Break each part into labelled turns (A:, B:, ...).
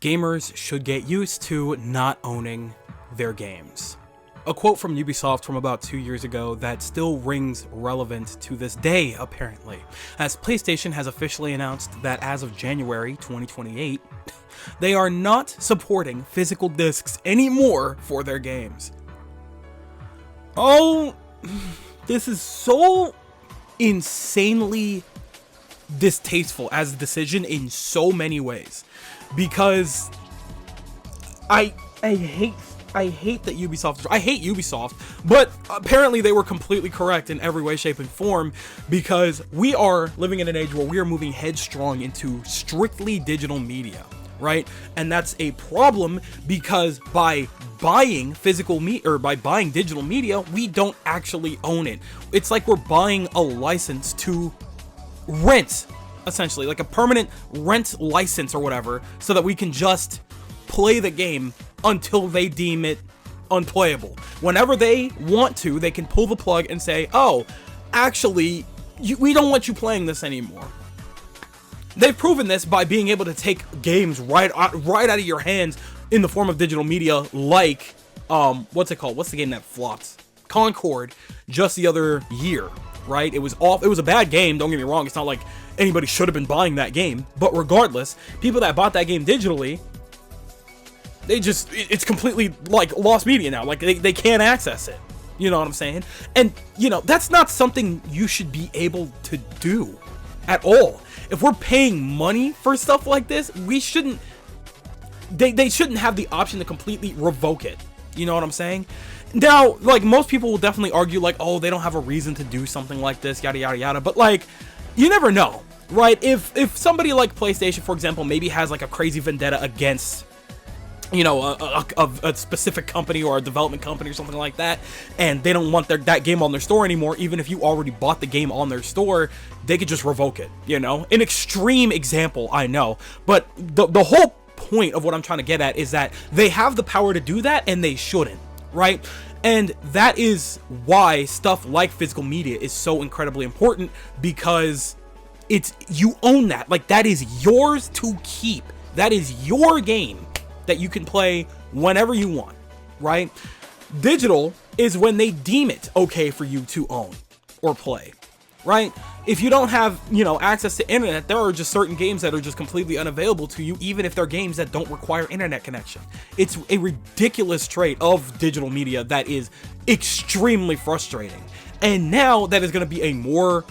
A: gamers should get used to not owning their games. A quote from Ubisoft from about 2 years ago that still rings relevant to this day, apparently, as PlayStation has officially announced that as of January 2028, they are not supporting physical discs anymore for their games. Oh, this is so insanely distasteful as a decision in so many ways, because I hate that Ubisoft, I hate Ubisoft, but apparently they were completely correct in every way, shape, and form, because we are living in an age where we are moving headstrong into strictly digital media, right? And that's a problem, because by buying physical media, or by buying digital media, we don't actually own it. It's like we're buying a license to rent, essentially, like a permanent rent license or whatever, so that we can just play the game until they deem it unplayable. Whenever they want to, they can pull the plug and say, oh, actually, we don't want you playing this anymore. They've proven this by being able to take games right out of your hands in the form of digital media, like, what's it called? What's the game that flopped? Concord, just the other year, right? It was a bad game, don't get me wrong. It's not like anybody should have been buying that game, but regardless, people that bought that game digitally, it's completely like lost media now. Like they can't access it. You know what I'm saying? And that's not something you should be able to do at all. If we're paying money for stuff like this, we shouldn't, they shouldn't have the option to completely revoke it. You know what I'm saying? Now, like, most people will definitely argue like, oh, they don't have a reason to do something like this, yada yada yada, but like, you never know, right? If somebody like PlayStation, for example, maybe has like a crazy vendetta against a specific company or a development company or something like that, and they don't want that game on their store anymore, even if you already bought the game on their store, they could just revoke it, An extreme example, I know, but the whole point of what I'm trying to get at is that they have the power to do that, and they shouldn't, right? And that is why stuff like physical media is so incredibly important, because you own that. Like, that is yours to keep. That is your game that you can play whenever you want, right? Digital is when they deem it okay for you to own or play, right? If you don't have, access to internet, there are just certain games that are just completely unavailable to you, even if they're games that don't require internet connection. It's a ridiculous trait of digital media that is extremely frustrating. And now that is going to be a more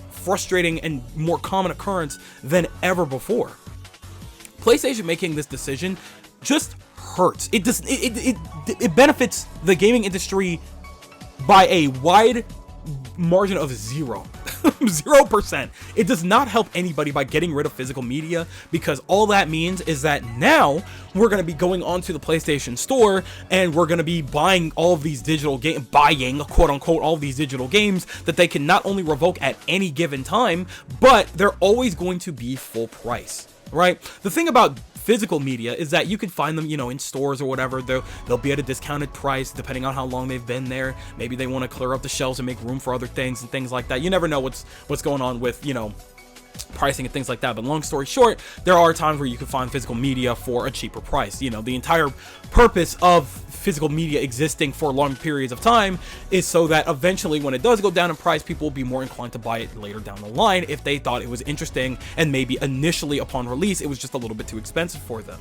A: frustrating and more common occurrence than ever before. PlayStation making this decision just hurts. It benefits the gaming industry by a wide margin of 0%. It does not help anybody by getting rid of physical media, because all that means is that now we're going to be going onto the PlayStation Store and we're going to be buying all of these digital games, quote unquote, all of these digital games that they can not only revoke at any given time, but they're always going to be full price, right? The thing about physical media is that you can find them, in stores or whatever. They'll be at a discounted price depending on how long they've been there. Maybe they want to clear up the shelves and make room for other things and things like that. You never know what's going on with, pricing and things like that. But long story short, there are times where you can find physical media for a cheaper price. The entire purpose of physical media existing for long periods of time is so that eventually, when it does go down in price, people will be more inclined to buy it later down the line if they thought it was interesting, and maybe initially upon release it was just a little bit too expensive for them.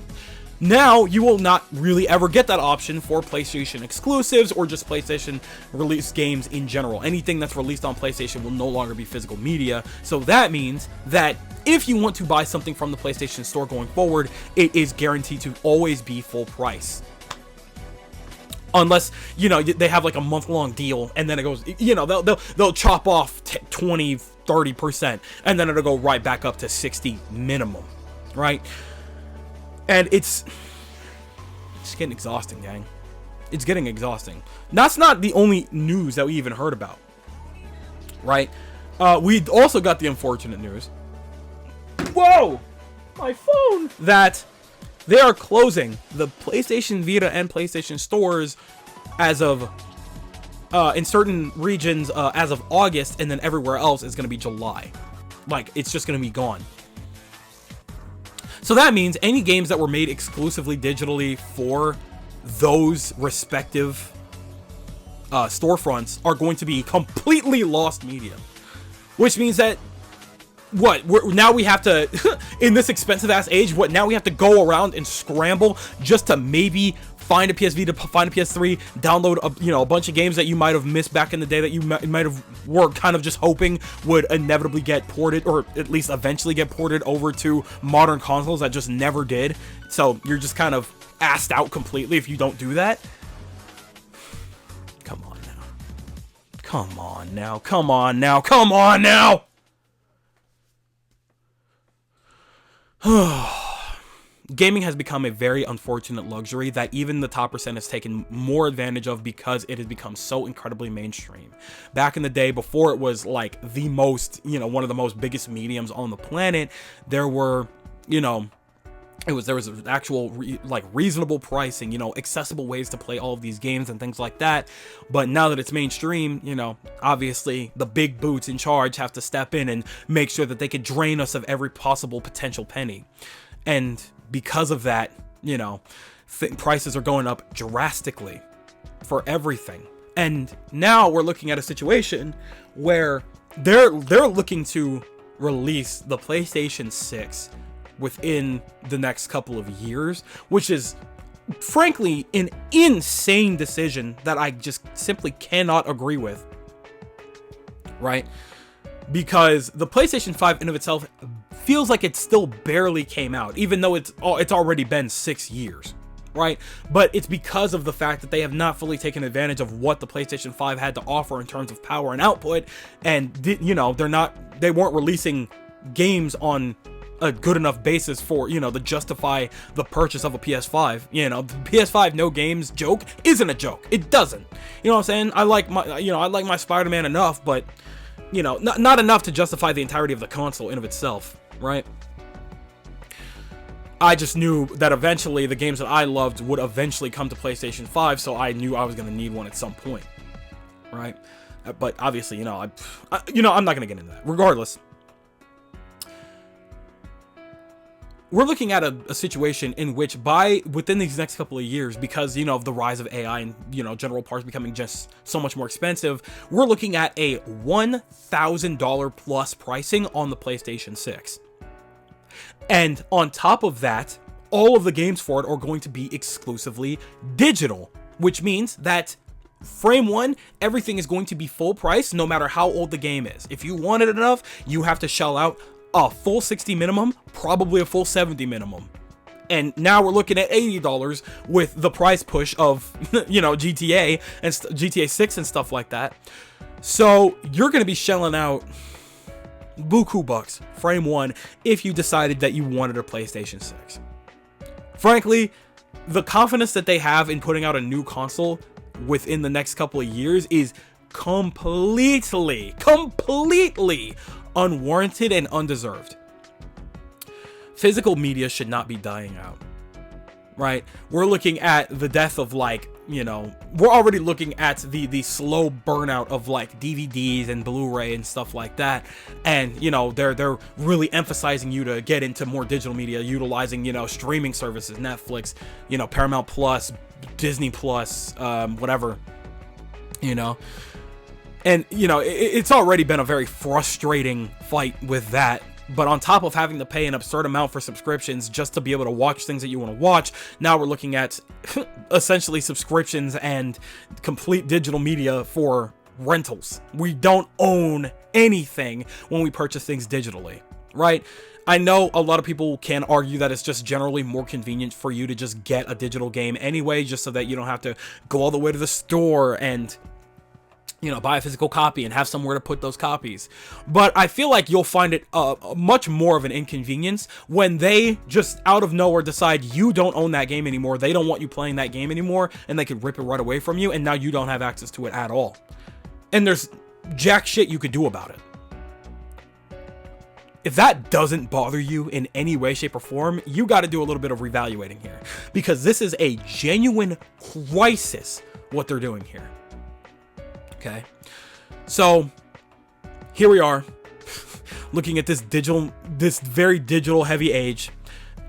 A: Now, you will not really ever get that option for PlayStation exclusives or just PlayStation released games in general. Anything that's released on PlayStation will no longer be physical media. So that means that if you want to buy something from the PlayStation Store going forward, it is guaranteed to always be full price. Unless, they have like a month-long deal, and then it goes, they'll chop off 20, 30%, and then it'll go right back up to 60 minimum, right? And it's getting exhausting, gang. It's getting exhausting. That's not the only news that we even heard about, right? We also got the unfortunate news. Whoa! My phone! That they are closing the PlayStation Vita and PlayStation stores as of, in certain regions, as of August, and then everywhere else is going to be July. Like, it's just going to be gone. So that means any games that were made exclusively digitally for those respective storefronts are going to be completely lost media, which means that now we have to in this expensive ass age, now we have to go around and scramble just to maybe find a PS Vita, find a PS3, download a bunch of games that you might have missed back in the day that you might have were kind of just hoping would inevitably get ported, or at least eventually get ported over to modern consoles that just never did. So you're just kind of assed out completely if you don't do that. Come on now. Come on now. Come on now. Come on now. Gaming has become a very unfortunate luxury that even the top percent has taken more advantage of because it has become so incredibly mainstream. Back in the day, before it was like the most, one of the most biggest mediums on the planet, there were, there was actual reasonable pricing, accessible ways to play all of these games and things like that. But now that it's mainstream, obviously the big boots in charge have to step in and make sure that they can drain us of every possible potential penny. And because of that, prices are going up drastically for everything. And now we're looking at a situation where they're looking to release the PlayStation 6 within the next couple of years, which is frankly an insane decision that I just simply cannot agree with, right? Because the PlayStation 5 in of itself feels like it still barely came out, even though it's already been 6 years, right? But it's because of the fact that they have not fully taken advantage of what the PlayStation 5 had to offer in terms of power and output, and they weren't releasing games on a good enough basis for to justify the purchase of a PS5. The PS5 no games joke isn't a joke. It doesn't. You know what I'm saying? I like my Spider-Man enough, but not enough to justify the entirety of the console in of itself, right? I just knew that eventually the games that I loved would eventually come to PlayStation 5, so I knew I was going to need one at some point, right? But obviously, I'm not going to get into that. Regardless, we're looking at a situation in which within these next couple of years, because of the rise of AI and general parts becoming just so much more expensive, we're looking at a $1,000 plus pricing on the PlayStation 6. And on top of that, all of the games for it are going to be exclusively digital, which means that frame one, everything is going to be full price no matter how old the game is. If you want it enough, you have to shell out a full 60 minimum, probably a full 70 minimum. And now we're looking at $80 with the price push of, GTA and GTA 6 and stuff like that. So you're going to be shelling out buku bucks, frame one, if you decided that you wanted a PlayStation 6. Frankly, the confidence that they have in putting out a new console within the next couple of years is completely unwarranted and undeserved. Physical media should not be dying out, right? We're looking at the death of we're already looking at the slow burnout of DVDs and Blu-ray and stuff like that. And they're really emphasizing you to get into more digital media, utilizing streaming services, Netflix, Paramount Plus, Disney Plus, whatever, And, it's already been a very frustrating fight with that. But on top of having to pay an absurd amount for subscriptions just to be able to watch things that you want to watch, now we're looking at essentially subscriptions and complete digital media for rentals. We don't own anything when we purchase things digitally, right? I know a lot of people can argue that it's just generally more convenient for you to just get a digital game anyway, just so that you don't have to go all the way to the store and buy a physical copy and have somewhere to put those copies. But I feel like you'll find it much more of an inconvenience when they just out of nowhere decide you don't own that game anymore. They don't want you playing that game anymore, and they could rip it right away from you, and now you don't have access to it at all. And there's jack shit you could do about it. If that doesn't bother you in any way, shape, or form, you got to do a little bit of reevaluating here, because this is a genuine crisis what they're doing here. Okay, so here we are looking at this very digital heavy age.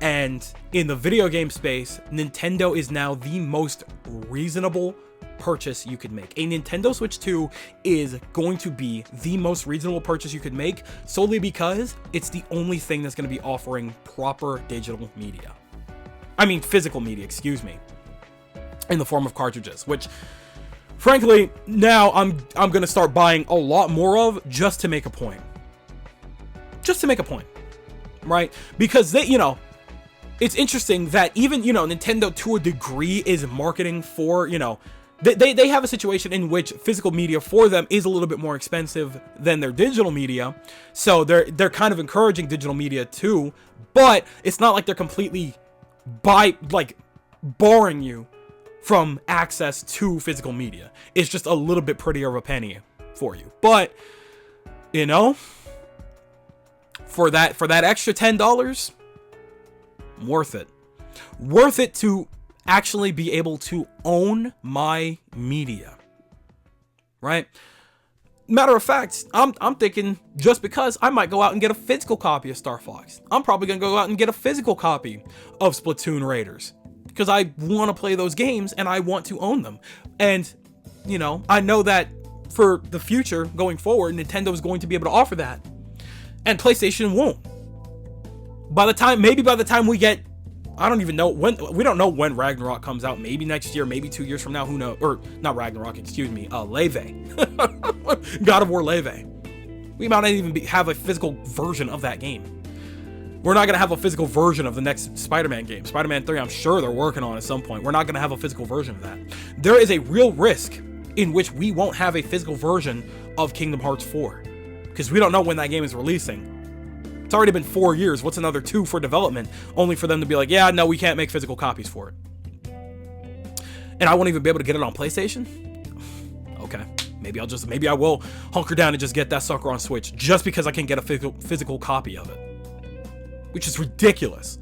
A: And in the video game space, Nintendo is now the most reasonable purchase you could make. A Nintendo Switch 2 is going to be the most reasonable purchase you could make, solely because it's the only thing that's going to be offering proper digital media. I mean, physical media, excuse me, in the form of cartridges, which frankly, now I'm going to start buying a lot more of, just to make a point. Just to make a point, right? Because they, you know, it's interesting that even, you know, Nintendo to a degree is marketing for, you know, they have a situation in which physical media for them is a little bit more expensive than their digital media. So they're kind of encouraging digital media too, but it's not like they're completely barring you from access to physical media. It's just a little bit prettier of a penny for you. But, you know, for that extra $10, worth it. Worth it to actually be able to own my media, right? Matter of fact, I'm thinking, just because, I might go out and get a physical copy of Star Fox. I'm probably gonna go out and get a physical copy of Splatoon Raiders, because I want to play those games and I want to own them. And, you know, I know that for the future going forward, Nintendo is going to be able to offer that, and PlayStation won't. Maybe by the time we get, I don't even know when, we don't know when Ragnarok comes out. Maybe next year, maybe 2 years from now, who knows? Or not Ragnarok, excuse me, Leve. God of War Leve. We might not even have a physical version of that game. We're not going to have a physical version of the next Spider-Man game. Spider-Man 3, I'm sure they're working on at some point. We're not going to have a physical version of that. There is a real risk in which we won't have a physical version of Kingdom Hearts 4, because we don't know when that game is releasing. It's already been 4 years. What's another 2 for development? Only for them to be like, yeah, no, we can't make physical copies for it. And I won't even be able to get it on PlayStation? Okay. Maybe I will hunker down and just get that sucker on Switch, just because I can get a physical copy of it. Which is ridiculous.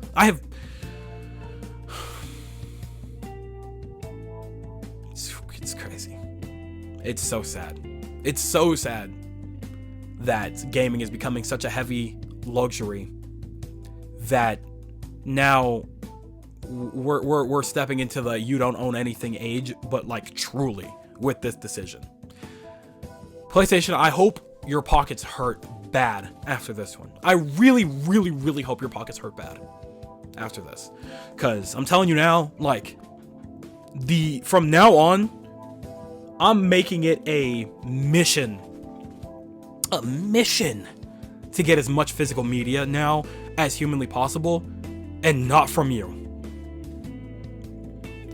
A: It's crazy. It's so sad. It's so sad that gaming is becoming such a heavy luxury that now we're stepping into the you don't own anything age, but like truly with this decision. PlayStation, I hope your pockets hurt bad after this one. I really, really, really hope your pockets hurt bad after this, because I'm telling you now, like, from now on, I'm making it a mission to get as much physical media now as humanly possible, and not from you,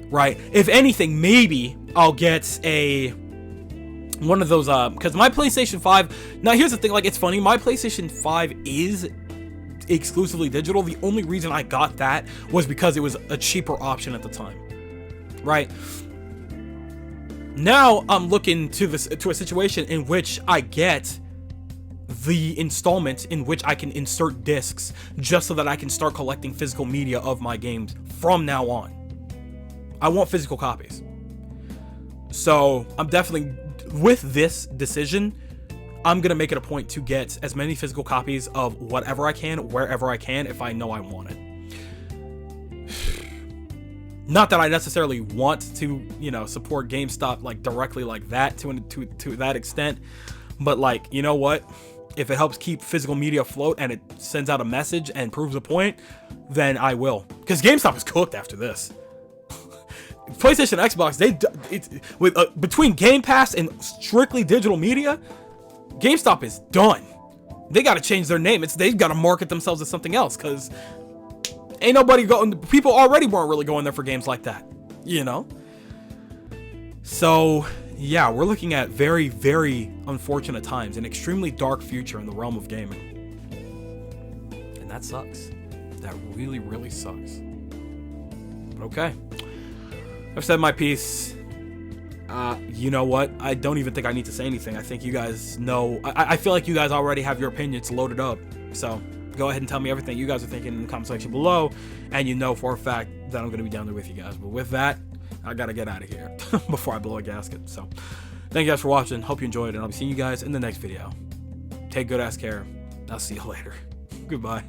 A: right? If anything, maybe I'll get one of those, because my PlayStation 5, now here's the thing, like, it's funny, my PlayStation 5 is exclusively digital. The only reason I got that was because it was a cheaper option at the time, right? Now I'm looking to a situation in which I get the installment in which I can insert discs, just so that I can start collecting physical media of my games from now on. I want physical copies. So I'm definitely, with this decision, I'm gonna make it a point to get as many physical copies of whatever I can, wherever I can, if I know I want it. Not that I necessarily want to, you know, support GameStop like directly like that to that extent, but like, you know what? If it helps keep physical media afloat and it sends out a message and proves a point, then I will. Because GameStop is cooked after this. PlayStation, Xbox, between Game Pass and strictly digital media, GameStop is done. They got to change their name. They've got to market themselves as something else, because ain't nobody going. People already weren't really going there for games like that, you know. So yeah, we're looking at very, very unfortunate times, an extremely dark future in the realm of gaming, and that sucks. That really, really sucks. But okay, I've said my piece. You know what? I don't even think I need to say anything. I think you guys know. I feel like you guys already have your opinions loaded up. So go ahead and tell me everything you guys are thinking in the comment section below. And you know for a fact that I'm going to be down there with you guys. But with that, I got to get out of here before I blow a gasket. So thank you guys for watching. Hope you enjoyed it. And I'll be seeing you guys in the next video. Take good ass care. I'll see you later. Goodbye.